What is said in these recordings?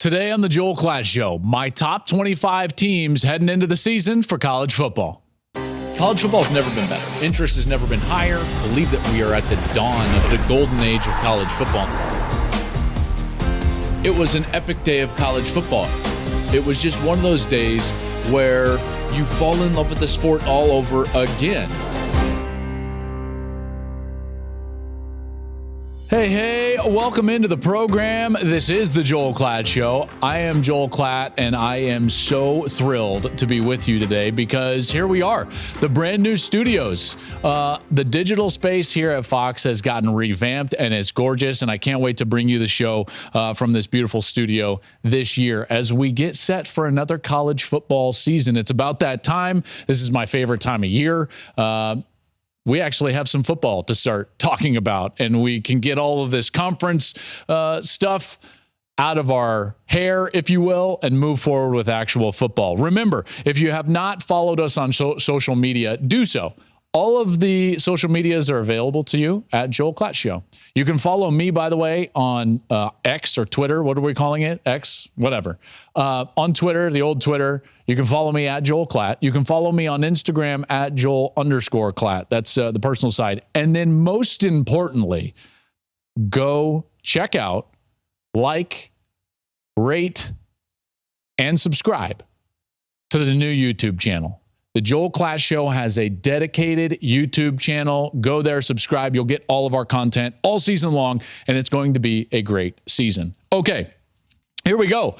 Today on the Joel Klatt Show, my top 25 teams heading into the season for college football. College football has never been better. Interest has never been higher. I believe that we are at the dawn of the golden age of college football. It was an epic day of college football. It was just one of those days where you fall in love with the sport all over again. Hey, welcome into the program. This is the Joel Klatt Show. I am Joel Klatt, and I am so thrilled to be with you today because here we are, the brand new studios. The digital space here at Fox has gotten revamped, and it's gorgeous, and I can't wait to bring you the show from this beautiful studio this year as we get set for another college football season. It's about that time. This is my favorite time of year. We actually have some football to start talking about, and we can get all of this conference stuff out of our hair, if you will, and move forward with actual football. Remember, if you have not followed us on social media, do so. All of the social medias are available to you at Joel Klatt Show. You can follow me, by the way, on X or Twitter. What are we calling it? X? Whatever. On Twitter, the old Twitter. You can follow me at Joel Klatt. You can follow me on Instagram at Joel_Klatt. That's the personal side. And then most importantly, go check out, like, rate, and subscribe to the new YouTube channel. The Joel Klatt Show has a dedicated YouTube channel. Go there, subscribe. You'll get all of our content all season long, and it's going to be a great season. Okay, here we go.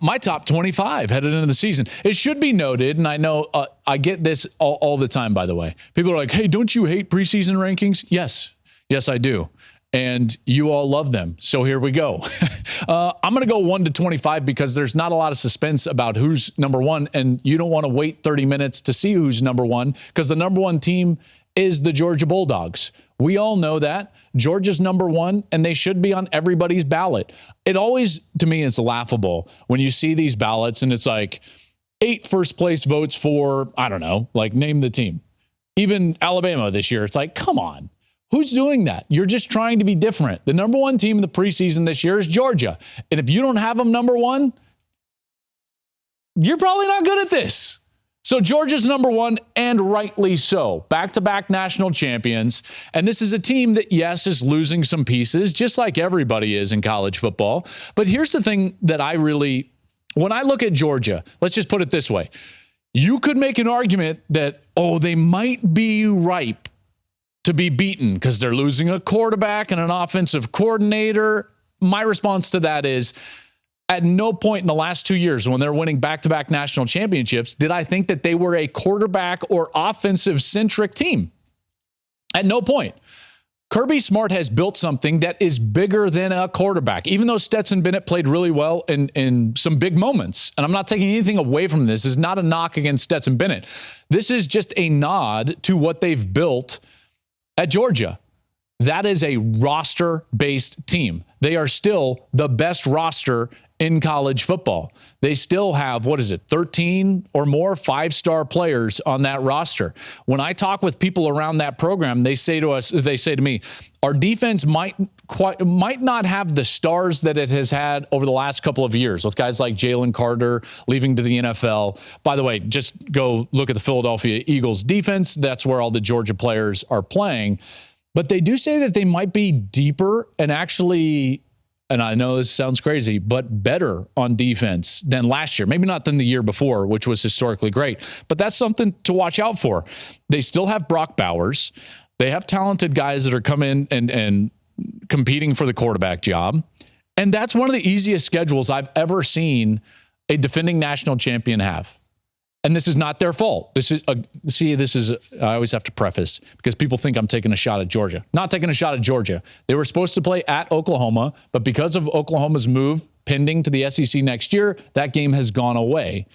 My top 25 headed into the season. It should be noted, and I know I get this all the time, by the way. People are like, hey, don't you hate preseason rankings? Yes, I do. And you all love them. So here we go. I'm going to go 1 to 25 because there's not a lot of suspense about who's number one. And you don't want to wait 30 minutes to see who's number one because the number one team is the Georgia Bulldogs. We all know that. Georgia's number one, and they should be on everybody's ballot. It always, to me, is laughable when you see these ballots and it's like 8 first place votes for, I don't know, like name the team. Even Alabama this year, it's like, come on. Who's doing that? You're just trying to be different. The number one team in the preseason this year is Georgia. And if you don't have them number one, you're probably not good at this. So Georgia's number one, and rightly so. Back-to-back national champions. And this is a team that, yes, is losing some pieces, just like everybody is in college football. But here's the thing that when I look at Georgia, let's just put it this way. You could make an argument that, they might be ripe to be beaten because they're losing a quarterback and an offensive coordinator. My response to that is, at no point in the last 2 years when they're winning back-to-back national championships did I think that they were a quarterback or offensive-centric team. At no point. Kirby Smart has built something that is bigger than a quarterback, even though Stetson Bennett played really well in some big moments. And I'm not taking anything away from this. This is not a knock against Stetson Bennett. This is just a nod to what they've built at Georgia. That is a roster-based team. They are still the best roster in college football. They still have, 13 or more 5-star players on that roster. When I talk with people around that program, they say to me, our defense might not have the stars that it has had over the last couple of years with guys like Jalen Carter leaving to the NFL. By the way, just go look at the Philadelphia Eagles defense. That's where all the Georgia players are playing. But they do say that they might be deeper and actually, and I know this sounds crazy, but better on defense than last year. Maybe not than the year before, which was historically great. But that's something to watch out for. They still have Brock Bowers. They have talented guys that are coming and competing for the quarterback job. And that's one of the easiest schedules I've ever seen a defending national champion have. And this is not their fault. I always have to preface because people think I'm taking a shot at Georgia. Not taking a shot at Georgia. They were supposed to play at Oklahoma, but because of Oklahoma's move pending to the SEC next year, that game has gone away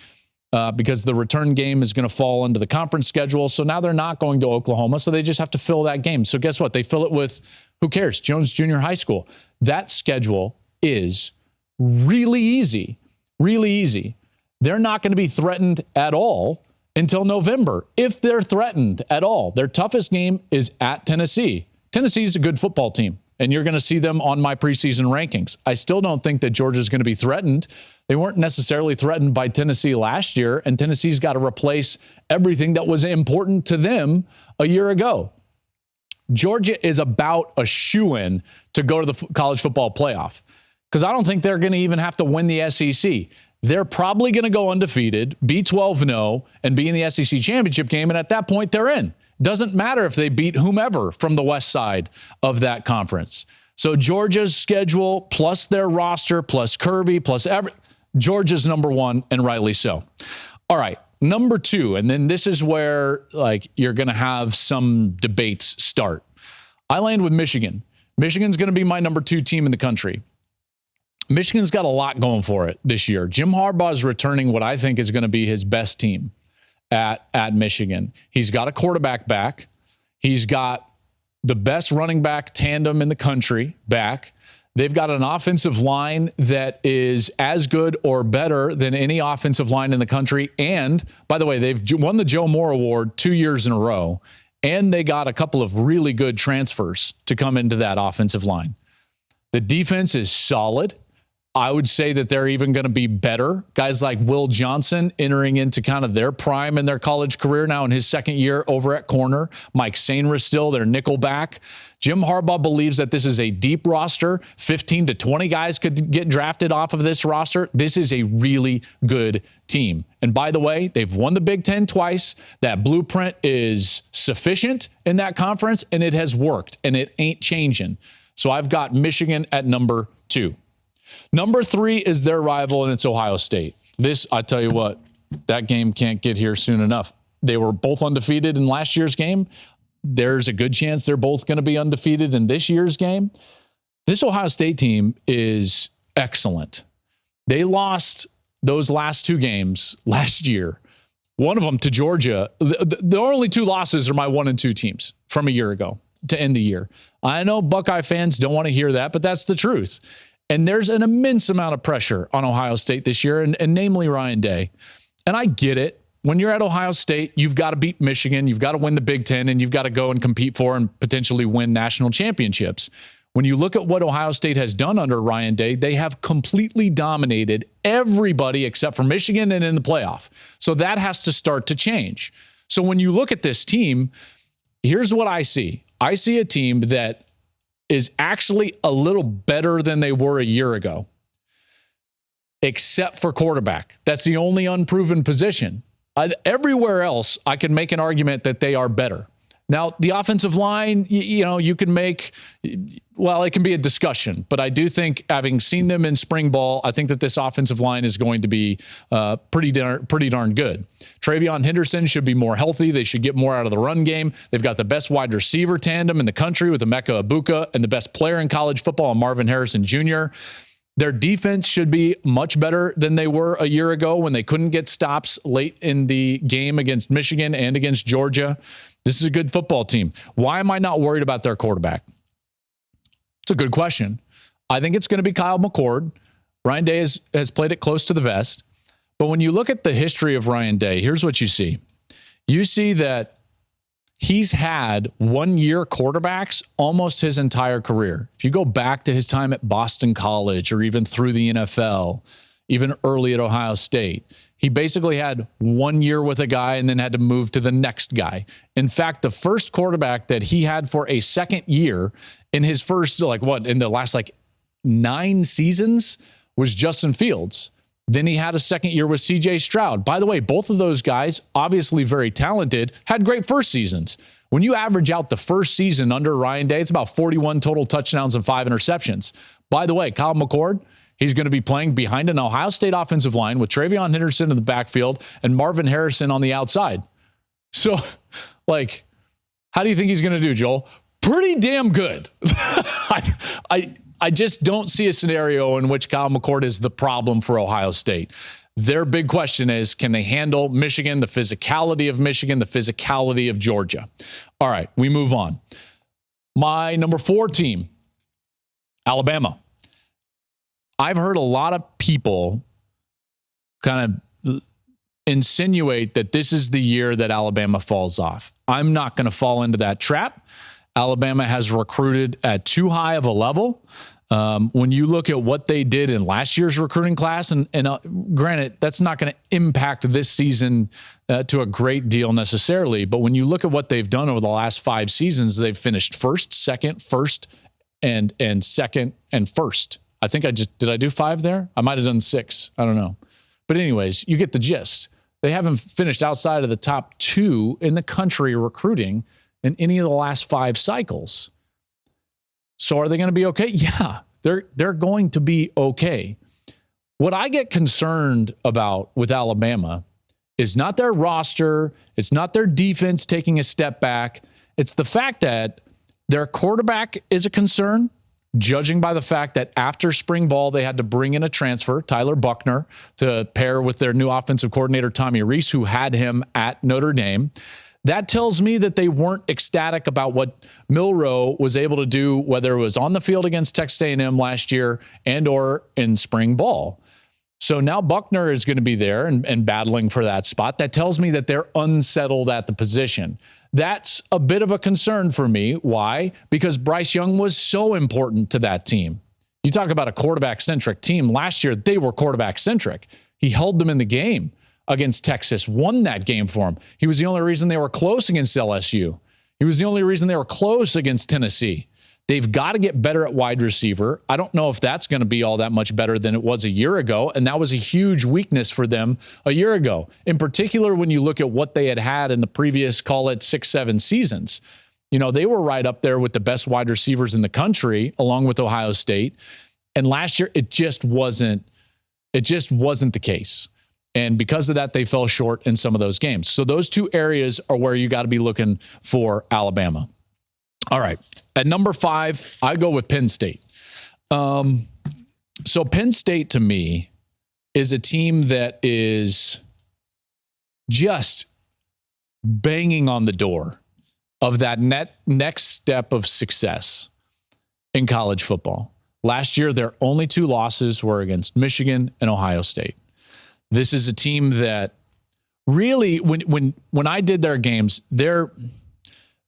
because the return game is going to fall into the conference schedule. So now they're not going to Oklahoma, so they just have to fill that game. So guess what? They fill it with, who cares, Jones Junior High School. That schedule is really easy, really easy. They're not going to be threatened at all until November, if they're threatened at all. Their toughest game is at Tennessee. Tennessee is a good football team. and you're going to see them on my preseason rankings. I still don't think that Georgia's going to be threatened. They weren't necessarily threatened by Tennessee last year, and Tennessee's got to replace everything that was important to them a year ago. Georgia is about a shoo-in to go to the college football playoff because I don't think they're going to even have to win the SEC. They're probably going to go undefeated, be 12-0, and be in the SEC championship game, and at that point, they're in. Doesn't matter if they beat whomever from the west side of that conference. So Georgia's schedule, plus their roster, plus Kirby, plus Georgia's number one, and rightly so. All right, number two, and then this is where you're going to have some debates start. I land with Michigan. Michigan's going to be my number two team in the country. Michigan's got a lot going for it this year. Jim Harbaugh is returning what I think is going to be his best team at Michigan. He's got a quarterback back. He's got the best running back tandem in the country back. They've got an offensive line that is as good or better than any offensive line in the country. And, by the way, they've won the Joe Moore Award 2 years in a row. And they got a couple of really good transfers to come into that offensive line. The defense is solid. I would say that they're even going to be better. Guys like Will Johnson entering into kind of their prime in their college career now in his second year over at corner. Mike Sainristil still their nickel back. Jim Harbaugh believes that this is a deep roster. 15 to 20 guys could get drafted off of this roster. This is a really good team. And by the way, they've won the Big Ten twice. That blueprint is sufficient in that conference, and it has worked, and it ain't changing. So I've got Michigan at number two. Number three is their rival, and it's Ohio State. This, I tell you what, that game can't get here soon enough. They were both undefeated in last year's game. There's a good chance they're both going to be undefeated in this year's game. This Ohio State team is excellent. They lost those last two games last year. One of them to Georgia. The only two losses are my 1 and 2 teams from a year ago to end the year. I know Buckeye fans don't want to hear that, but that's the truth. And there's an immense amount of pressure on Ohio State this year, and namely Ryan Day. And I get it. When you're at Ohio State, you've got to beat Michigan, you've got to win the Big Ten, and you've got to go and compete for and potentially win national championships. When you look at what Ohio State has done under Ryan Day, they have completely dominated everybody except for Michigan and in the playoff. So that has to start to change. So when you look at this team, here's what I see. I see a team that is actually a little better than they were a year ago, except for quarterback. That's the only unproven position. Everywhere else, I can make an argument that they are better. Now, the offensive line, you can make, well, it can be a discussion, but I do think, having seen them in spring ball, I think that this offensive line is going to be pretty darn good. Travion Henderson should be more healthy. They should get more out of the run game. They've got the best wide receiver tandem in the country with Emeka Egbuka and the best player in college football, Marvin Harrison Jr. Their defense should be much better than they were a year ago when they couldn't get stops late in the game against Michigan and against Georgia. This is a good football team. Why am I not worried about their quarterback? It's a good question. I think it's going to be Kyle McCord. Ryan Day has played it close to the vest. But when you look at the history of Ryan Day, here's what you see. You see that he's had one-year quarterbacks almost his entire career. If you go back to his time at Boston College or even through the NFL, even early at Ohio State, he basically had 1 year with a guy and then had to move to the next guy. In fact, the first quarterback that he had for a second year in his first, in the last 9 seasons was Justin Fields. Then he had a second year with C.J. Stroud. By the way, both of those guys, obviously very talented, had great first seasons. When you average out the first season under Ryan Day, it's about 41 total touchdowns and 5 interceptions. By the way, Kyle McCord, he's going to be playing behind an Ohio State offensive line with Travion Henderson in the backfield and Marvin Harrison on the outside. So, how do you think he's going to do, Joel? Pretty damn good. I just don't see a scenario in which Kyle McCord is the problem for Ohio State. Their big question is, can they handle Michigan, the physicality of Michigan, the physicality of Georgia? All right, we move on. My number 4 team, Alabama. I've heard a lot of people kind of insinuate that this is the year that Alabama falls off. I'm not going to fall into that trap. Alabama has recruited at too high of a level. When you look at what they did in last year's recruiting class, and granted, that's not going to impact this season to a great deal necessarily, but when you look at what they've done over the last 5 seasons, they've finished first, second, and second, and first. I think did I do 5 there? I might have done 6. I don't know. But anyways, you get the gist. They haven't finished outside of the top 2 in the country recruiting in any of the last 5 cycles. So are they going to be okay? Yeah, they're going to be okay. What I get concerned about with Alabama is not their roster. It's not their defense taking a step back. It's the fact that their quarterback is a concern, judging by the fact that after spring ball, they had to bring in a transfer, Tyler Buckner, to pair with their new offensive coordinator, Tommy Rees, who had him at Notre Dame. That tells me that they weren't ecstatic about what Milroe was able to do, whether it was on the field against Texas A&M last year and or in spring ball. So now Buckner is going to be there and battling for that spot. That tells me that they're unsettled at the position. That's a bit of a concern for me. Why? Because Bryce Young was so important to that team. You talk about a quarterback-centric team. Last year, they were quarterback-centric. He held them in the game against Texas, won that game for him. He was the only reason they were close against LSU. He was the only reason they were close against Tennessee. They've got to get better at wide receiver. I don't know if that's going to be all that much better than it was a year ago, and that was a huge weakness for them a year ago. In particular, when you look at what they had in the previous, call it 6-7 seasons. You know, they were right up there with the best wide receivers in the country, along with Ohio State. And last year, it just wasn't the case. And because of that, they fell short in some of those games. So those 2 areas are where you got to be looking for Alabama. All right. At number 5, I go with Penn State. So Penn State, to me, is a team that is just banging on the door of that next step of success in college football. Last year, their only 2 losses were against Michigan and Ohio State. This is a team that really, when I did their games, their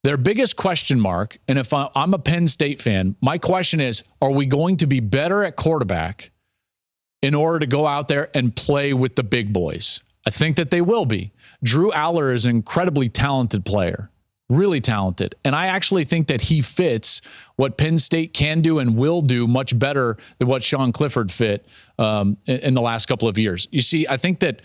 biggest question mark, and if I'm a Penn State fan, my question is, are we going to be better at quarterback in order to go out there and play with the big boys? I think that they will be. Drew Aller is an incredibly talented player, really talented. And I actually think that he fits what Penn State can do and will do much better than what Sean Clifford fit in the last couple of years. You see, I think that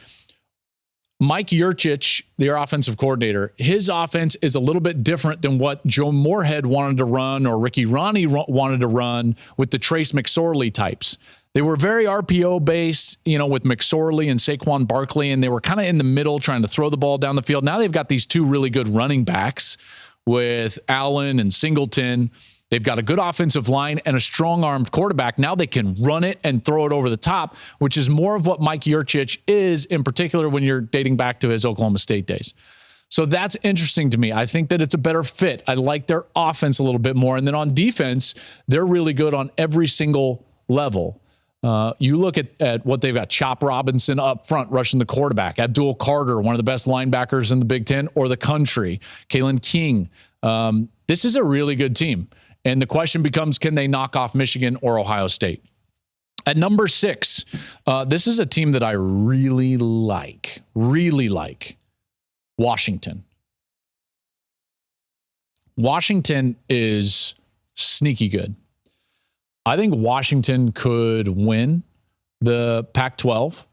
Mike Yurcich, their offensive coordinator, his offense is a little bit different than what Joe Moorhead wanted to run or Ricky Ronnie wanted to run with the Trace McSorley types. They were very RPO-based, with McSorley and Saquon Barkley, and they were kind of in the middle trying to throw the ball down the field. Now they've got these 2 really good running backs with Allen and Singleton. They've got a good offensive line and a strong-armed quarterback. Now they can run it and throw it over the top, which is more of what Mike Yurcich is, in particular when you're dating back to his Oklahoma State days. So that's interesting to me. I think that it's a better fit. I like their offense a little bit more. And then on defense, they're really good on every single level. You look at what they've got. Chop Robinson up front rushing the quarterback. Abdul Carter, one of the best linebackers in the Big Ten or the country. Kalen King. This is a really good team. And the question becomes, can they knock off Michigan or Ohio State? At number 6, this is a team that I really like. Washington. Washington is sneaky good. I think Washington could win the Pac-12.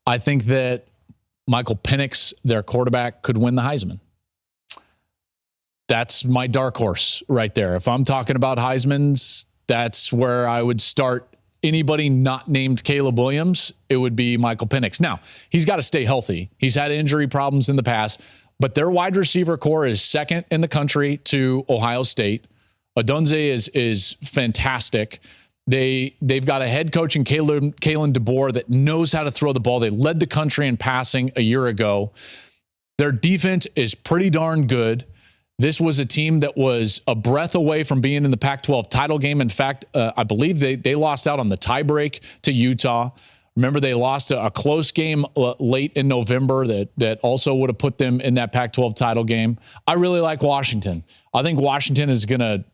I think that Michael Penix, their quarterback, could win the Heisman. That's my dark horse right there. If I'm talking about Heismans, that's where I would start. Anybody not named Caleb Williams, it would be Michael Penix. Now, he's got to stay healthy. He's had injury problems in the past, but their wide receiver core is second in the country to Ohio State. Odunze is fantastic. They've got a head coach in Kalen DeBoer that knows how to throw the ball. They led the country in passing a year ago. Their defense is pretty darn good. This was a team that was a breath away from being in the Pac-12 title game. In fact, I believe they lost out on the tiebreak to Utah Remember, they lost a close game late in November that also would have put them in that Pac-12 title game. I really like Washington. I think Washington is going to,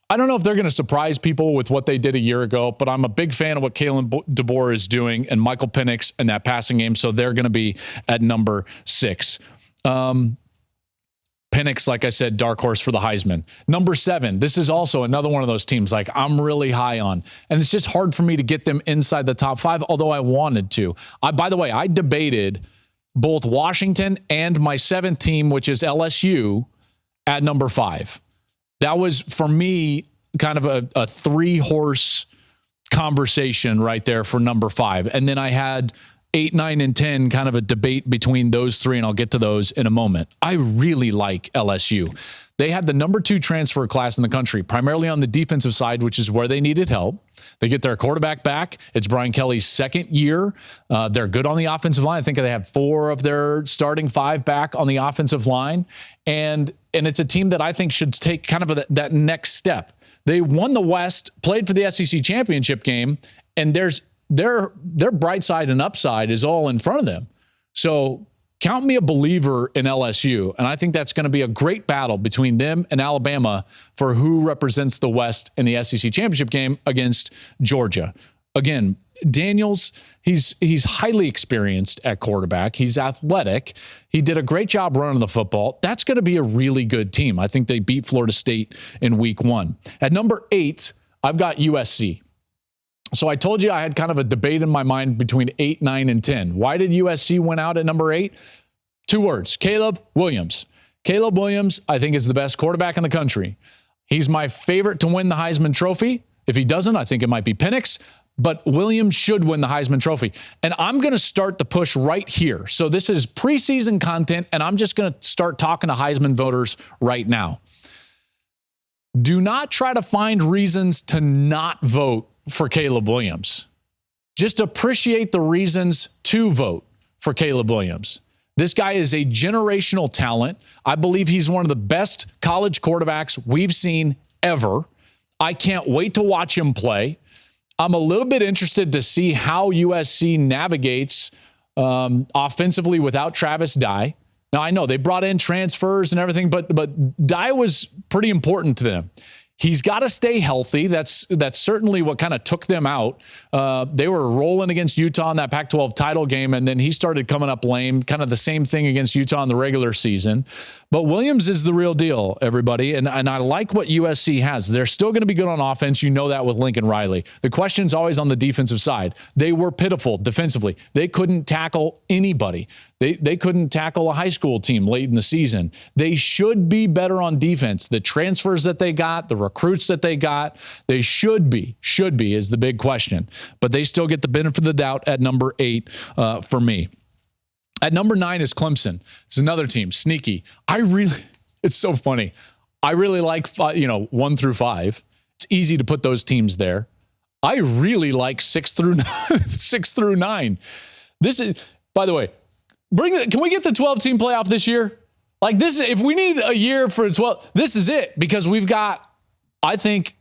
I don't know if they're going to surprise people with what they did a year ago, but I'm a big fan of what Kalen DeBoer is doing and Michael Penix in that passing game, so they're going to be at number 6. Penix, like I said, dark horse for the Heisman. Number 7, this is also another one of those teams like I'm really high on. And it's just hard for me to get them inside the top 5, although I wanted to. By the way, I debated both Washington and my 7th team, which is LSU, at number 5. That was, for me, kind of a 3-horse conversation right there for number 5. And then I had 8, 9, and 10, kind of a debate between those 3, and I'll get to those in a moment. I really like LSU. They had the number 2 transfer class in the country, primarily on the defensive side, which is where they needed help. They get their quarterback back. It's Brian Kelly's 2nd year. They're good on the offensive line. I think they have 4 of their starting 5 back on the offensive line. And it's a team that I think should take kind of that next step. They won the West, played for the SEC championship game, and their bright side and upside is all in front of them. So count me a believer in LSU, and I think that's going to be a great battle between them and Alabama for who represents the West in the SEC championship game against Georgia. Again, Daniels, he's highly experienced at quarterback. He's athletic. He did a great job running the football. That's going to be a really good team. I think they beat Florida State in week 1. At number 8, I've got USC. So I told you I had kind of a debate in my mind between 8, 9, and 10. Why did USC win out at number 8? 2 words, Caleb Williams. Caleb Williams, I think, is the best quarterback in the country. He's my favorite to win the Heisman Trophy. If he doesn't, I think it might be Penix. But Williams should win the Heisman Trophy. And I'm going to start the push right here. So this is preseason content, and I'm just going to start talking to Heisman voters right now. Do not try to find reasons to not vote for Caleb Williams. Just appreciate the reasons to vote for Caleb Williams. This guy is a generational talent. I believe he's one of the best college quarterbacks we've seen ever. I can't wait to watch him play. I'm a little bit interested to see how USC navigates offensively without Travis Dye. Now, I know they brought in transfers and everything, but Dye was pretty important to them. He's got to stay healthy. That's certainly what kind of took them out. They were rolling against Utah in that Pac-12 title game, and then he started coming up lame, kind of the same thing against Utah in the regular season. But Williams is the real deal, everybody, and I like what USC has. They're still going to be good on offense. You know that with Lincoln Riley. The question's always on the defensive side. They were pitiful defensively. They couldn't tackle anybody. They couldn't tackle a high school team late in the season. They should be better on defense. The transfers that they got, the recruits that they got, they should be is the big question. But they still get the benefit of the doubt at number 8 for me. At number 9 is Clemson. It's another team, sneaky. It's so funny. I really like 1 through 5. It's easy to put those teams there. I really like 6 through 9. This is, by the way, can we get the 12-team playoff this year? Like this, if we need a year for 12, this is it, because we've got, I think,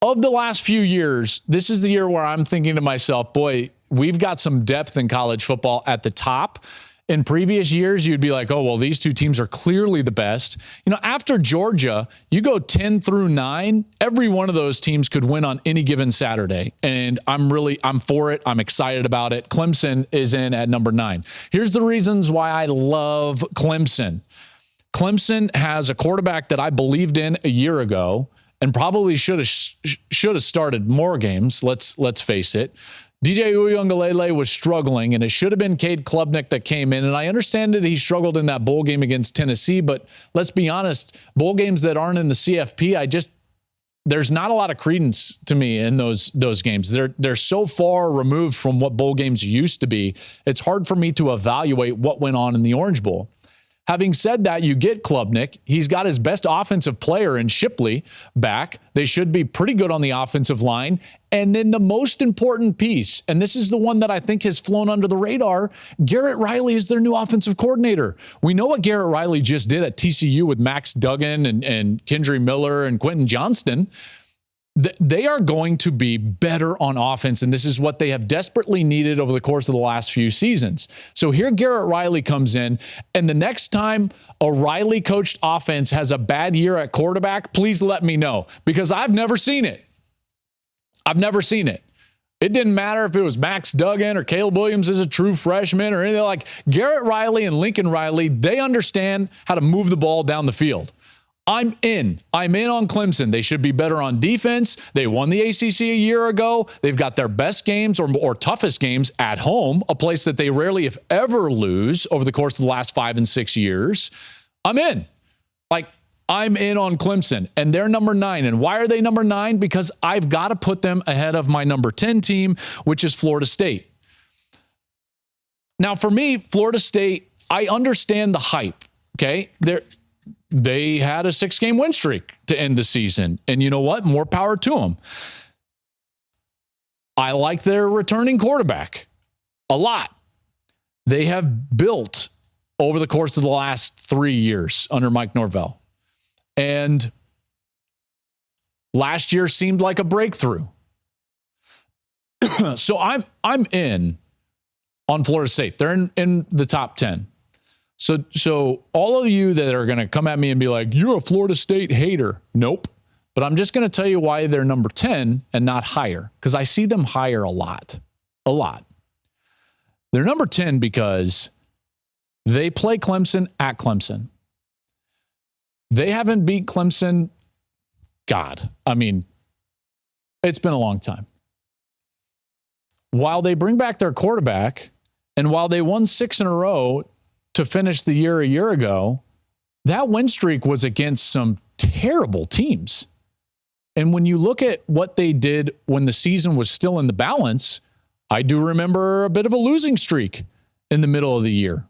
of the last few years, this is the year where I'm thinking to myself, boy, we've got some depth in college football at the top. In previous years, you'd be like, oh, well, these 2 teams are clearly the best. After Georgia, you go 10 through 9, every one of those teams could win on any given Saturday. And I'm for it. I'm excited about it. Clemson is in at number 9. Here's the reasons why I love Clemson. Clemson has a quarterback that I believed in a year ago and probably should have started more games. Let's face it. DJ Uiagalelei was struggling, and it should have been Cade Klubnik that came in. And I understand that he struggled in that bowl game against Tennessee, but let's be honest, bowl games that aren't in the CFP, there's not a lot of credence to me in those games. They're so far removed from what bowl games used to be. It's hard for me to evaluate what went on in the Orange Bowl. Having said that, you get Klubnik. He's got his best offensive player in Shipley back. They should be pretty good on the offensive line. And then the most important piece, and this is the one that I think has flown under the radar, Garrett Riley is their new offensive coordinator. We know what Garrett Riley just did at TCU with Max Duggan and Kendry Miller and Quentin Johnston. They are going to be better on offense, and this is what they have desperately needed over the course of the last few seasons. So here Garrett Riley comes in, and the next time a Riley-coached offense has a bad year at quarterback, please let me know, because I've never seen it. I've never seen it. It didn't matter if it was Max Duggan or Caleb Williams as a true freshman or anything. Like Garrett Riley and Lincoln Riley, they understand how to move the ball down the field. I'm in on Clemson. They should be better on defense. They won the ACC a year ago. They've got their best games or toughest games at home, a place that they rarely, if ever, lose over the course of the last 5 and 6 years. I'm in. I'm in on Clemson, and they're number 9. And why are they number 9? Because I've got to put them ahead of my number 10 team, which is Florida State. Now, for me, Florida State, I understand the hype, okay? They had a 6-game win streak to end the season. And you know what? More power to them. I like their returning quarterback a lot. They have built over the course of the last 3 years under Mike Norvell. And last year seemed like a breakthrough. So I'm in on Florida State. They're in the top 10. So all of you that are going to come at me and be like, you're a Florida State hater. Nope. But I'm just going to tell you why they're number 10 and not higher, because I see them higher a lot. A lot. They're number 10 because they play Clemson at Clemson. They haven't beat Clemson. God, I mean, it's been a long time. While they bring back their quarterback, and while they won 6 in a row to finish the year a year ago, that win streak was against some terrible teams. And when you look at what they did when the season was still in the balance, I do remember a bit of a losing streak in the middle of the year.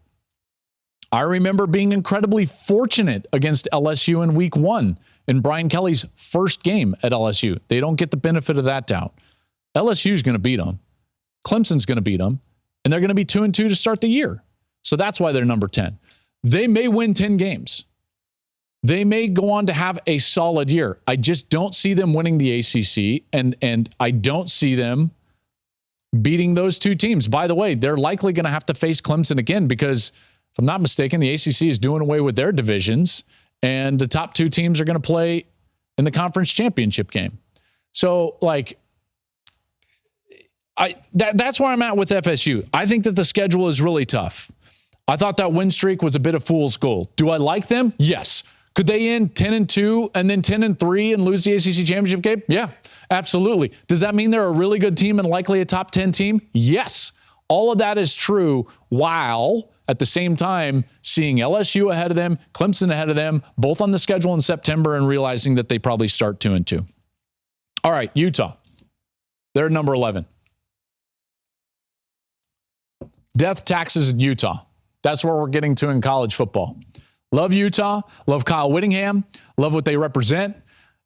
I remember being incredibly fortunate against LSU in week 1 in Brian Kelly's first game at LSU. They don't get the benefit of that doubt. LSU's going to beat them. Clemson's going to beat them. And they're going to be 2-2 to start the year. So that's why they're number 10. They may win 10 games. They may go on to have a solid year. I just don't see them winning the ACC, and I don't see them beating those two teams. By the way, they're likely going to have to face Clemson again because, if I'm not mistaken, the ACC is doing away with their divisions, and the top 2 teams are going to play in the conference championship game. So, that's where I'm at with FSU. I think that the schedule is really tough. I thought that win streak was a bit of fool's gold. Do I like them? Yes. Could they end 10-2 and then 10-3 and lose the ACC championship game? Yeah, absolutely. Does that mean they're a really good team and likely a top 10 team? Yes. All of that is true, while at the same time seeing LSU ahead of them, Clemson ahead of them, both on the schedule in September, and realizing that they probably start 2-2. All right, Utah. They're number 11. Death, taxes, in Utah. That's where we're getting to in college football. Love Utah. Love Kyle Whittingham. Love what they represent.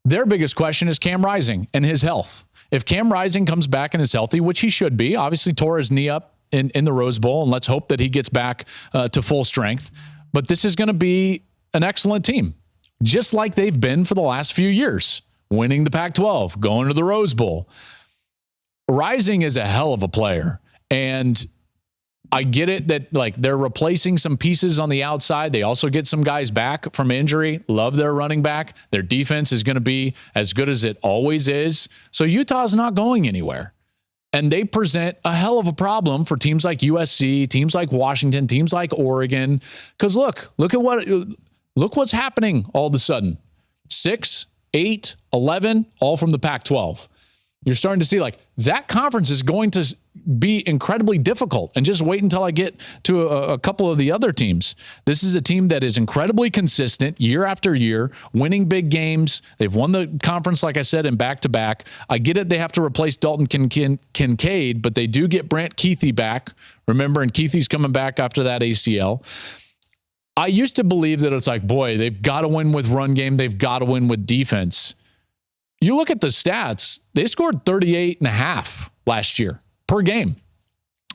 Their biggest question is Cam Rising and his health. If Cam Rising comes back and is healthy, which he should be, obviously tore his knee up in the Rose Bowl, and let's hope that he gets back to full strength. But this is going to be an excellent team, just like they've been for the last few years, winning the Pac-12, going to the Rose Bowl. Rising is a hell of a player, and I get it that they're replacing some pieces on the outside. They also get some guys back from injury. Love their running back. Their defense is going to be as good as it always is. So Utah's not going anywhere. And they present a hell of a problem for teams like USC, teams like Washington, teams like Oregon. Because look what's happening all of a sudden. 6, 8, 11, all from the Pac-12. You're starting to see that conference is going to be incredibly difficult. And just wait until I get to a couple of the other teams. This is a team that is incredibly consistent year after year, winning big games. They've won the conference, like I said, in back-to-back. I get it. They have to replace Dalton Kincaid, but they do get Brant Keithy back. Remember, and Keithy's coming back after that ACL. I used to believe that it's they've got to win with run game. They've got to win with defense. You look at the stats, they scored 38.5 last year per game.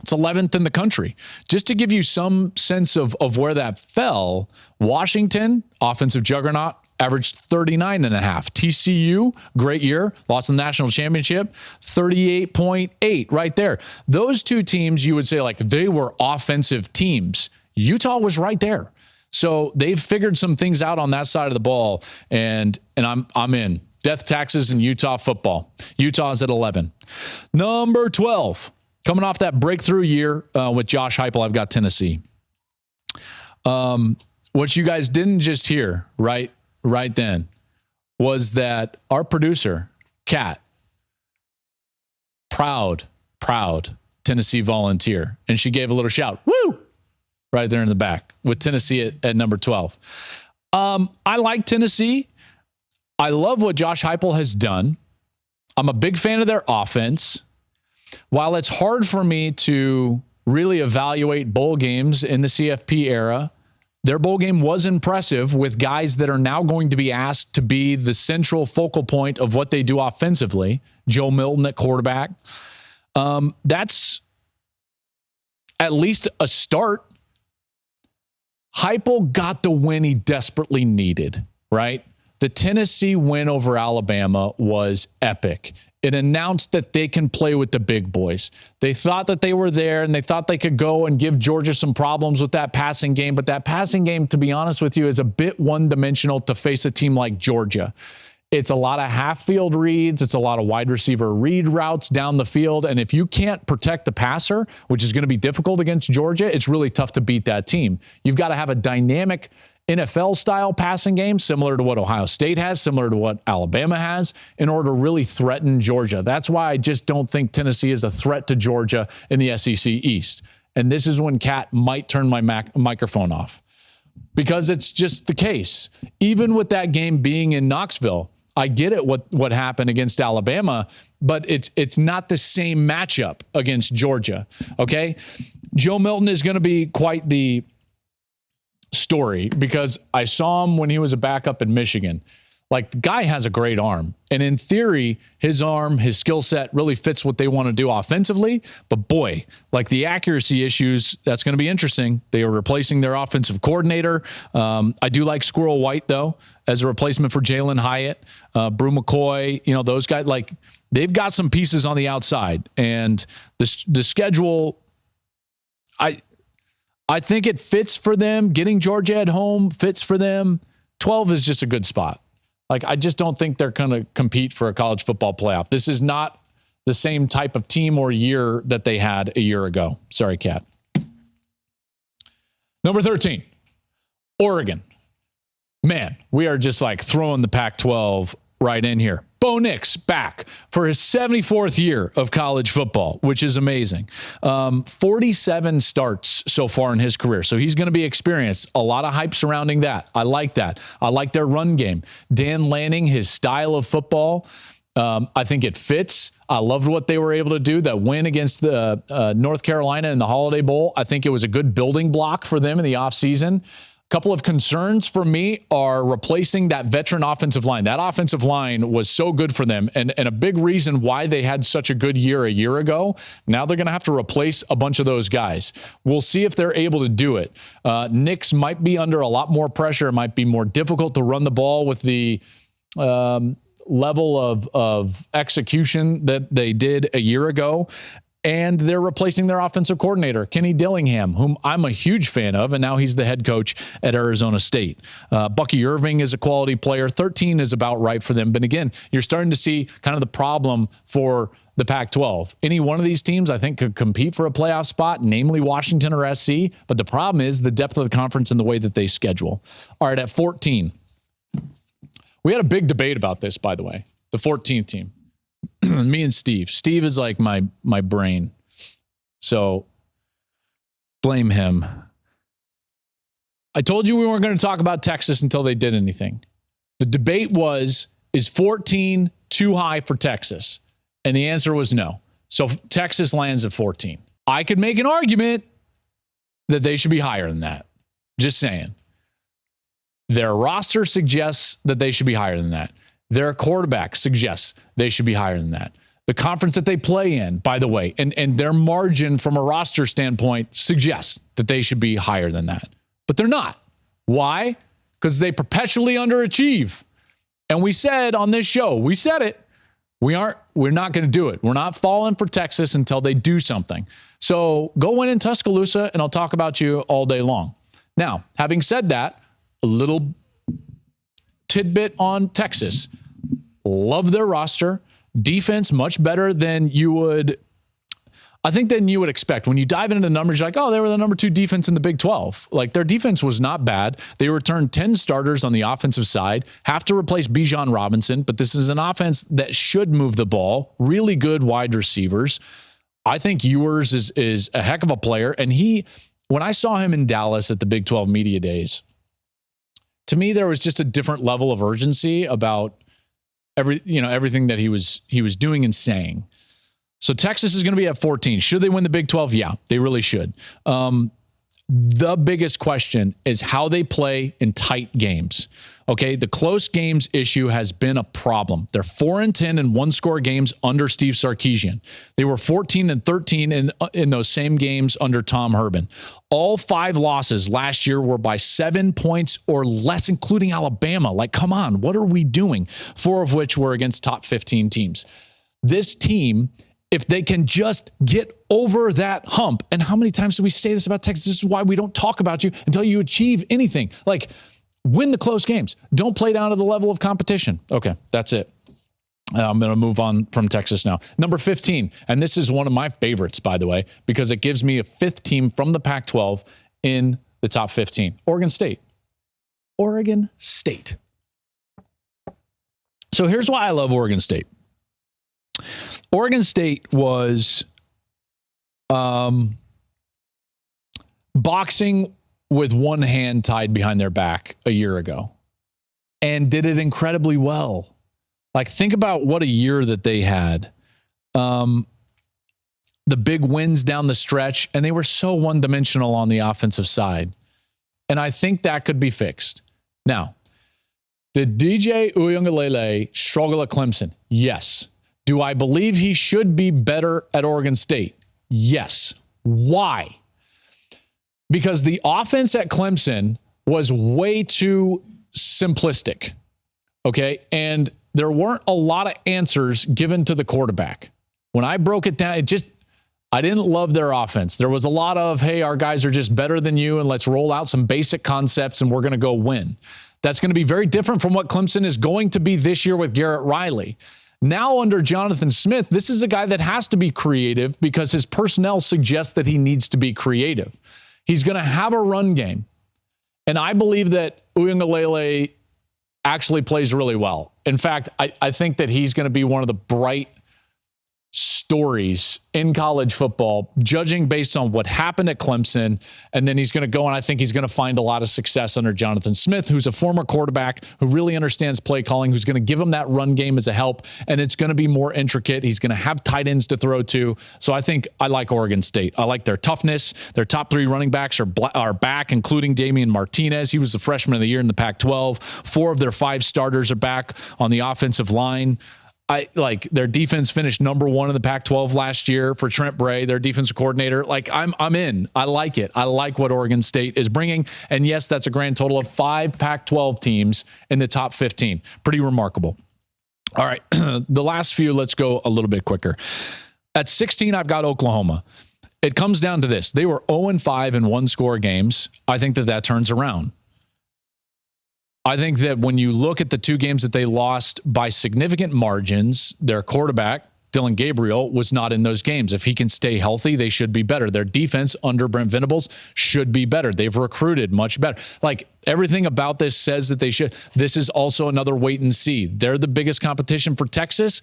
It's 11th in the country. Just to give you some sense of where that fell, Washington, offensive juggernaut, averaged 39.5. TCU, great year, lost the national championship, 38.8 right there. Those two teams, you would say like they were offensive teams. Utah was right there. So they've figured some things out on that side of the ball, and I'm in. Death taxes in Utah football. Utah's at 11. Number 12, coming off that breakthrough year with Josh Heupel, I've got Tennessee. What you guys didn't just hear right then was that our producer, Kat, proud Tennessee Volunteer, and she gave a little shout, woo, right there in the back with Tennessee at number 12. I like Tennessee. I love what Josh Heupel has done. I'm a big fan of their offense. While it's hard for me to really evaluate bowl games in the CFP era, their bowl game was impressive with guys that are now going to be asked to be the central focal point of what they do offensively. Joe Milton at quarterback. That's at least a start. Heupel got the win he desperately needed, right? The Tennessee win over Alabama was epic. It announced that they can play with the big boys. They thought that they were there, and they thought they could go and give Georgia some problems with that passing game. But that passing game, to be honest with you, is a bit one-dimensional to face a team like Georgia. It's a lot of half-field reads. It's a lot of wide receiver read routes down the field. And if you can't protect the passer, which is going to be difficult against Georgia, it's really tough to beat that team. You've got to have a dynamic NFL-style passing game, similar to what Ohio State has, similar to what Alabama has, in order to really threaten Georgia. That's why I just don't think Tennessee is a threat to Georgia in the SEC East. And this is when Kat might turn my microphone off, because it's just the case. Even with that game being in Knoxville, I get it what happened against Alabama, but it's not the same matchup against Georgia, okay? Joe Milton is going to be quite the story, because I saw him when he was a backup in Michigan. Like, the guy has a great arm. And in theory, his arm, his skill set really fits what they want to do offensively. But boy, like the accuracy issues, that's going to be interesting. They are replacing their offensive coordinator. I do like Squirrel White, though, as a replacement for Jalen Hyatt, Brew McCoy, those guys. Like, they've got some pieces on the outside. And the schedule, I think it fits for them. Getting Georgia at home fits for them. 12 is just a good spot. Like, I just don't think they're going to compete for a college football playoff. This is not the same type of team or year that they had a year ago. Sorry, Kat. Number 13, Oregon. Man, we are just like throwing the Pac-12 right in here. Bo Nix back for his 74th year of college football, which is amazing. 47 starts so far in his career. So he's going to be experienced. A lot of hype surrounding that. I like that. I like their run game. Dan Lanning, his style of football, I think it fits. I loved what they were able to do. That win against the North Carolina in the Holiday Bowl, I think it was a good building block for them in the offseason. Couple of concerns for me are replacing that veteran offensive line. That offensive line was so good for them, and a big reason why they had such a good year a year ago. Now they're going to have to replace a bunch of those guys. We'll see if they're able to do it. Nix might be under a lot more pressure. It might be more difficult to run the ball with the level of execution that they did a year ago. And they're replacing their offensive coordinator, Kenny Dillingham, whom I'm a huge fan of, and now he's the head coach at Arizona State. Bucky Irving is a quality player. 13 is about right for them. But again, you're starting to see kind of the problem for the Pac-12. Any one of these teams, I think, could compete for a playoff spot, namely Washington or SC. But the problem is the depth of the conference and the way that they schedule. All right, at 14. We had a big debate about this, by the way, the 14th team. Me and Steve. Steve is like my brain. So blame him. I told you we weren't going to talk about Texas until they did anything. The debate was, is 14 too high for Texas? And the answer was no. So Texas lands at 14. I could make an argument that they should be higher than that. Just saying. Their roster suggests that they should be higher than that. Their quarterback suggests they should be higher than that. The conference that they play in, by the way, and their margin from a roster standpoint suggests that they should be higher than that. But they're not. Why? because they perpetually underachieve. And we said on this show, we said it, we're not going to do it. We're not falling for Texas until they do something. So go win in Tuscaloosa, and I'll talk about you all day long. Now, having said that, a little tidbit on Texas. Love their roster. Defense much better than you would expect. When you dive into the numbers, you're like, oh, they were the number 2 defense in the Big 12. Like, their defense was not bad. They returned 10 starters on the offensive side, have to replace Bijan Robinson, but this is an offense that should move the ball. Really good wide receivers. I think Ewers is a heck of a player. And when I saw him in Dallas at the Big 12 Media Days, to me, there was just a different level of urgency about everything that he was doing and saying. So Texas is going to be at 14. Should they win the Big 12? Yeah, they really should. The biggest question is how they play in tight games. Okay, the close games issue has been a problem. They're 4-10 in one-score games under Steve Sarkisian. They were 14-13 in those same games under Tom Herman. All 5 losses last year were by 7 points or less, including Alabama. Like, come on, what are we doing? 4 of which were against top 15 teams. This team, if they can just get over that hump, and how many times do we say this about Texas? This is why we don't talk about you until you achieve anything. Like, win the close games. Don't play down to the level of competition. Okay, that's it. I'm going to move on from Texas now. Number 15, and this is one of my favorites, by the way, because it gives me a 5th team from the Pac-12 in the top 15. Oregon State. Oregon State. So here's why I love Oregon State. Oregon State was boxing with one hand tied behind their back a year ago and did it incredibly well. Like, think about what a year that they had. The big wins down the stretch, and they were so one-dimensional on the offensive side. And I think that could be fixed. Now, did DJ Uiagalelei struggle at Clemson? Yes. Do I believe he should be better at Oregon State? Yes. Why? Because the offense at Clemson was way too simplistic, okay? And there weren't a lot of answers given to the quarterback. When I broke it down, I didn't love their offense. There was a lot of, hey, our guys are just better than you, and let's roll out some basic concepts, and we're going to go win. That's going to be very different from what Clemson is going to be this year with Garrett Riley. Now under Jonathan Smith, this is a guy that has to be creative because his personnel suggests that he needs to be creative. He's going to have a run game. And I believe that Uiagalelei actually plays really well. In fact, I think that he's going to be one of the bright stories in college football, judging based on what happened at Clemson. And then he's going to go, and I think he's going to find a lot of success under Jonathan Smith, who's a former quarterback who really understands play calling, who's going to give him that run game as a help. And it's going to be more intricate. He's going to have tight ends to throw to. So I think I like Oregon State. I like their toughness. Their top 3 running backs are back, including Damian Martinez. He was the freshman of the year in the Pac-12. 4 of their 5 starters are back on the offensive line. Their defense finished number 1 in the Pac-12 last year for Trent Bray, their defensive coordinator. Like, I'm in. I like it. I like what Oregon State is bringing. And yes, that's a grand total of 5 Pac-12 teams in the top 15. Pretty remarkable. All right. The last few, let's go a little bit quicker. At 16, I've got Oklahoma. It comes down to this. They were 0-5 in one-score games. I think that turns around. I think that when you look at the 2 games that they lost by significant margins, their quarterback, Dylan Gabriel, was not in those games. If he can stay healthy, they should be better. Their defense under Brent Venables should be better. They've recruited much better. Like, everything about this says that they should. This is also another wait and see. They're the biggest competition for Texas.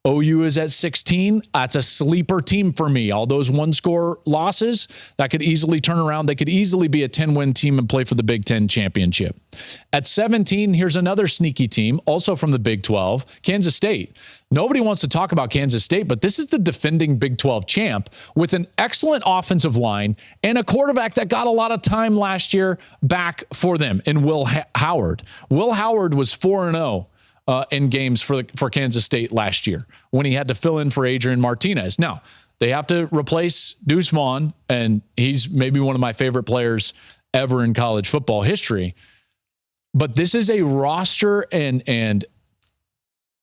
OU is at 16. That's a sleeper team for me. All those one-score losses, that could easily turn around. They could easily be a 10-win team and play for the Big Ten championship. At 17, here's another sneaky team, also from the Big 12, Kansas State. Nobody wants to talk about Kansas State, but this is the defending Big 12 champ with an excellent offensive line and a quarterback that got a lot of time last year back for them in Will Howard. Will Howard was 4-0. In games for Kansas State last year when he had to fill in for Adrian Martinez. Now, they have to replace Deuce Vaughn, and he's maybe one of my favorite players ever in college football history. But this is a roster and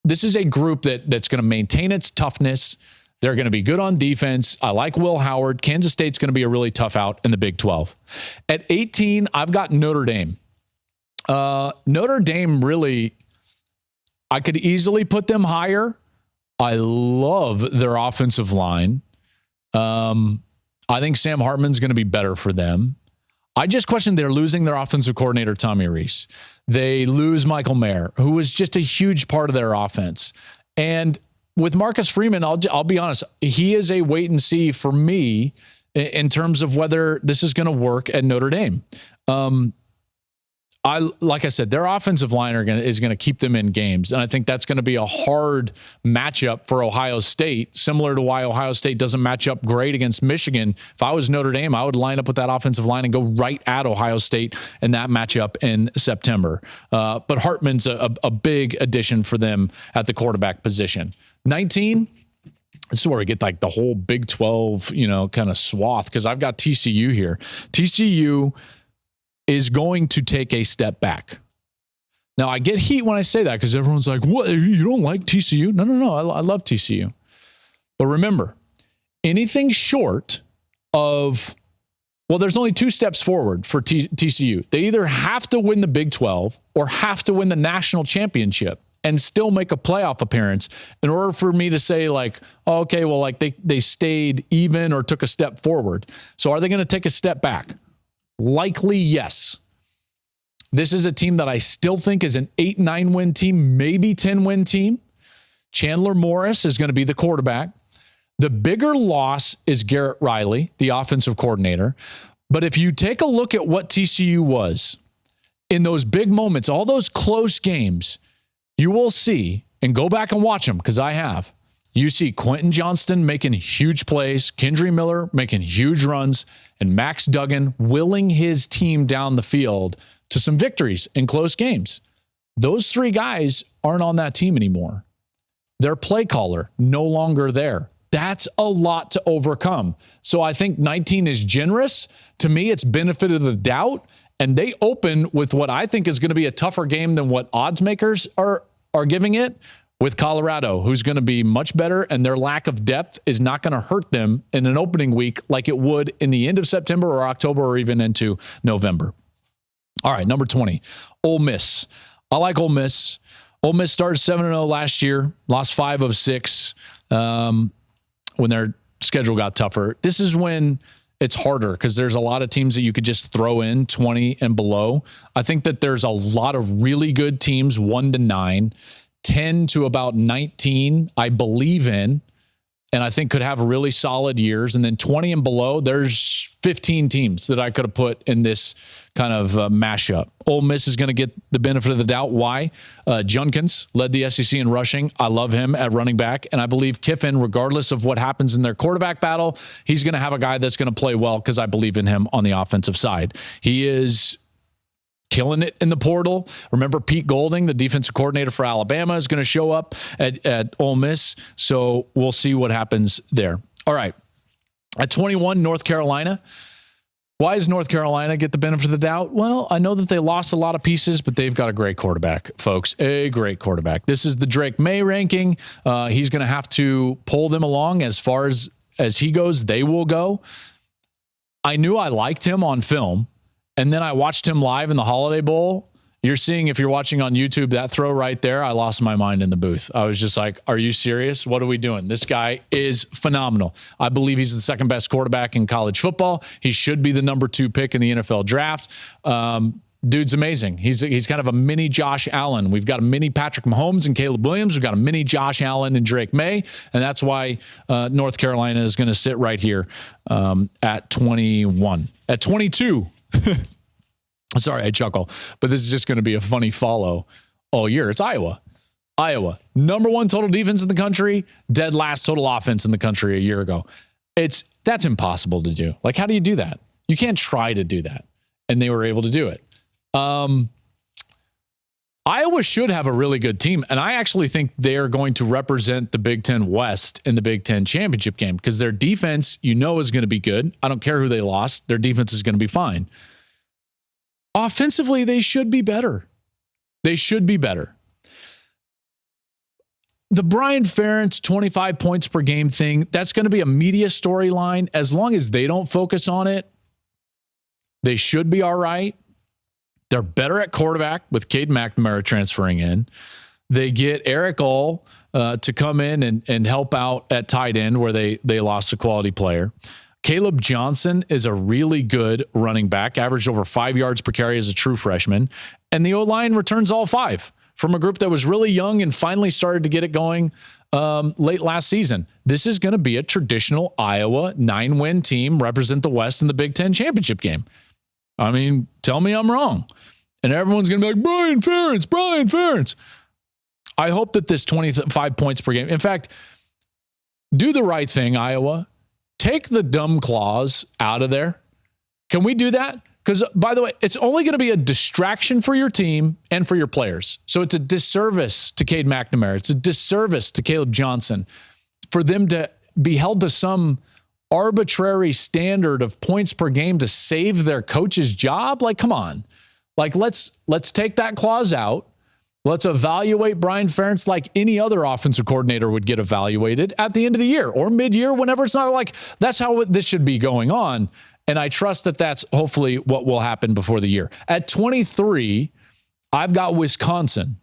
this is a group that's going to maintain its toughness. They're going to be good on defense. I like Will Howard. Kansas State's going to be a really tough out in the Big 12. At 18, I've got Notre Dame. Notre Dame really, I could easily put them higher. I love their offensive line. I think Sam Hartman's going to be better for them. I just question they're losing their offensive coordinator, Tommy Rees. They lose Michael Mayer, who was just a huge part of their offense. And with Marcus Freeman, I'll be honest, he is a wait and see for me in terms of whether this is going to work at Notre Dame. Like I said, their offensive line is going to keep them in games. And I think that's going to be a hard matchup for Ohio State, similar to why Ohio State doesn't match up great against Michigan. If I was Notre Dame, I would line up with that offensive line and go right at Ohio State in that matchup in September. But Hartman's a big addition for them at the quarterback position. 19, this is where we get like the whole Big 12, kind of swath, because I've got TCU here. TCU is going to take a step back. Now, I get heat when I say that because everyone's like, what? You don't like TCU? No. I love TCU. But remember, anything short of, there's only two steps forward for TCU. They either have to win the Big 12 or have to win the national championship and still make a playoff appearance in order for me to say they stayed even or took a step forward. So are they going to take a step back? Likely, yes. This is a team that I still think is an 8-9 win team, maybe 10 win team. Chandler Morris is going to be the quarterback. The bigger loss is Garrett Riley, the offensive coordinator. But if you take a look at what TCU was in those big moments, all those close games, you will see, and go back and watch them because I have. You see Quentin Johnston making huge plays, Kendry Miller making huge runs, and Max Duggan willing his team down the field to some victories in close games. Those three guys aren't on that team anymore. Their play caller no longer there. That's a lot to overcome. So I think 19 is generous. To me, it's benefit of the doubt, and they open with what I think is going to be a tougher game than what odds makers are giving it, with Colorado, who's going to be much better, and their lack of depth is not going to hurt them in an opening week like it would in the end of September or October or even into November. All right, number 20, Ole Miss. I like Ole Miss. Ole Miss started 7-0 last year, lost 5 of 6 when their schedule got tougher. This is when it's harder because there's a lot of teams that you could just throw in 20 and below. I think that there's a lot of really good teams, 1-9. 10 to about 19, I believe in, and I think could have really solid years. And then 20 and below, there's 15 teams that I could have put in this kind of mashup. Ole Miss is going to get the benefit of the doubt. Why? Junkins led the SEC in rushing. I love him at running back. And I believe Kiffin, regardless of what happens in their quarterback battle, he's going to have a guy that's going to play well because I believe in him on the offensive side. He is killing it in the portal. Remember, Pete Golding, the defensive coordinator for Alabama, is going to show up at Ole Miss. So we'll see what happens there. All right. At 21, North Carolina. Why does North Carolina get the benefit of the doubt? Well, I know that they lost a lot of pieces, but they've got a great quarterback, folks. A great quarterback. This is the Drake May ranking. He's going to have to pull them along as far as he goes. They will go. I knew I liked him on film. And then I watched him live in the Holiday Bowl. You're seeing, if you're watching on YouTube, that throw right there, I lost my mind in the booth. I was just like, are you serious? What are we doing? This guy is phenomenal. I believe he's the second best quarterback in college football. He should be the number 2 pick in the NFL draft. Dude's amazing. He's kind of a mini Josh Allen. We've got a mini Patrick Mahomes and Caleb Williams. We've got a mini Josh Allen and Drake May. And that's why North Carolina is going to sit right here at 21. At 22, sorry, I chuckle, but this is just going to be a funny follow all year. It's Iowa. Iowa, number 1 total defense in the country, dead last total offense in the country a year ago. That's impossible to do. Like, how do you do that? You can't try to do that. And they were able to do it. Iowa should have a really good team, and I actually think they're going to represent the Big Ten West in the Big Ten championship game because their defense, is going to be good. I don't care who they lost. Their defense is going to be fine. Offensively, they should be better. They should be better. The Brian Ferentz 25 points per game thing, that's going to be a media storyline. As long as they don't focus on it, they should be all right. They're better at quarterback with Cade McNamara transferring in. They get Eric Ull to come in and help out at tight end where they lost a quality player. Caleb Johnson is a really good running back, averaged over 5 yards per carry as a true freshman. And the O-line returns all 5 from a group that was really young and finally started to get it going late last season. This is going to be a traditional Iowa 9-win team, represent the West in the Big Ten championship game. I mean, tell me I'm wrong. And everyone's going to be like, Brian Ferentz. I hope that this 25 points per game, in fact, do the right thing, Iowa. Take the dumb clause out of there. Can we do that? Because, by the way, it's only going to be a distraction for your team and for your players. So it's a disservice to Cade McNamara. It's a disservice to Caleb Johnson for them to be held to some arbitrary standard of points per game to save their coach's job. Like, come on. Like, let's take that clause out. Let's evaluate Brian Ferentz like any other offensive coordinator would get evaluated at the end of the year or mid-year, whenever it's not like that's how this should be going on. And I trust that that's hopefully what will happen before the year. At 23, I've got Wisconsin.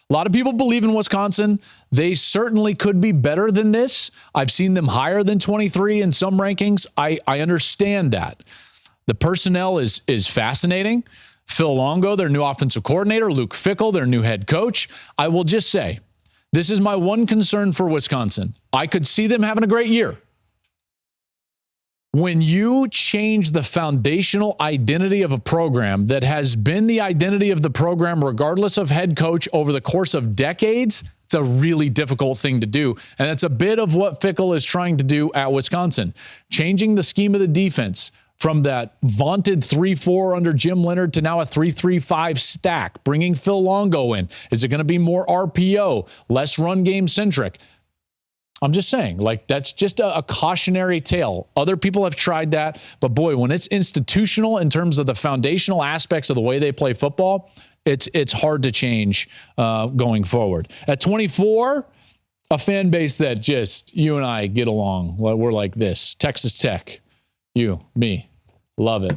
A lot of people believe in Wisconsin. They certainly could be better than this. I've seen them higher than 23 in some rankings. I understand that. The personnel is fascinating. Phil Longo, their new offensive coordinator, Luke Fickell, their new head coach. I will just say, this is my one concern for Wisconsin. I could see them having a great year. When you change the foundational identity of a program that has been the identity of the program regardless of head coach over the course of decades, it's a really difficult thing to do. And that's a bit of what Fickell is trying to do at Wisconsin. Changing the scheme of the defense from that vaunted 3-4 under Jim Leonhard to now a 3-3-5 stack, bringing Phil Longo in. Is it going to be more RPO, less run game centric? I'm just saying, like, that's just a cautionary tale. Other people have tried that, but boy, when it's institutional in terms of the foundational aspects of the way they play football, it's hard to change going forward. At 24, a fan base that just, you and I get along. We're like this. Texas Tech. You, me. Love it.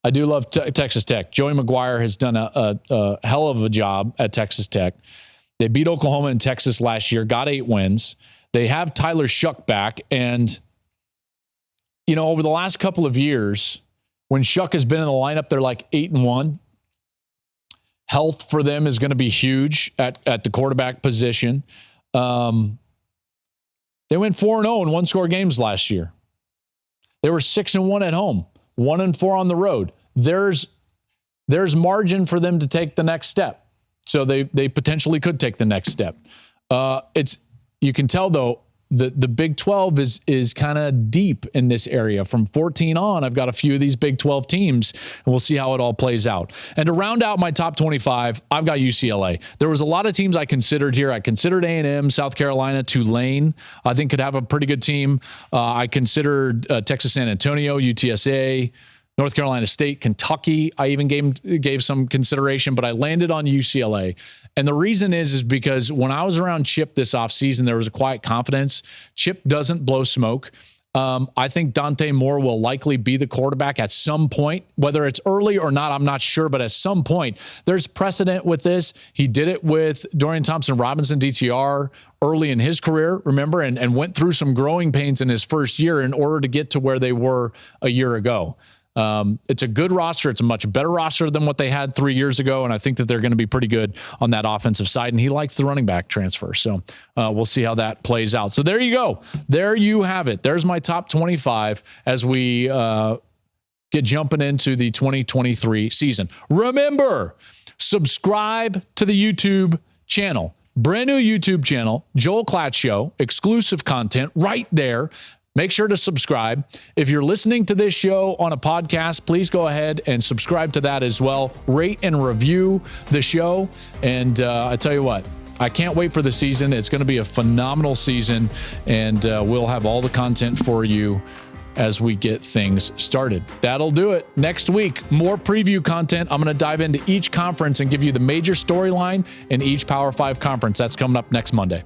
I do love Texas Tech. Joey McGuire has done a hell of a job at Texas Tech. They beat Oklahoma and Texas last year, got 8 wins. They have Tyler Shuck back. And, you know, over the last couple of years, when Shuck has been in the lineup, they're like 8-1. Health for them is going to be huge at the quarterback position. They went 4-0 in one-score games last year. They were 6-1 at home, 1-4 on the road. There's margin for them to take the next step. So they potentially could take the next step. You can tell, though, the Big 12 is kind of deep in this area. From 14 on, I've got a few of these Big 12 teams, and we'll see how it all plays out. And to round out my top 25, I've got UCLA. There was a lot of teams I considered here. I considered A&M, South Carolina, Tulane, I think could have a pretty good team. I considered Texas San Antonio, UTSA, North Carolina State, Kentucky. I even gave some consideration, but I landed on UCLA. And the reason is because when I was around Chip this offseason, there was a quiet confidence. Chip doesn't blow smoke. I think Dante Moore will likely be the quarterback at some point. Whether it's early or not, I'm not sure. But at some point, there's precedent with this. He did it with Dorian Thompson-Robinson, DTR, early in his career, remember, and went through some growing pains in his first year in order to get to where they were a year ago. It's a good roster. It's a much better roster than what they had 3 years ago, and I think that they're going to be pretty good on that offensive side, and he likes the running back transfer. So we'll see how that plays out. So there you go. There you have it. There's my top 25 as we get jumping into the 2023 season. Remember, subscribe to the YouTube channel. Brand new YouTube channel, Joel Klatt Show, exclusive content right there. Make sure to subscribe. If you're listening to this show on a podcast, please go ahead and subscribe to that as well. Rate and review the show. And I tell you what, I can't wait for the season. It's going to be a phenomenal season, and we'll have all the content for you as we get things started. That'll do it. Next week, more preview content. I'm going to dive into each conference and give you the major storyline in each Power 5 conference. That's coming up next Monday.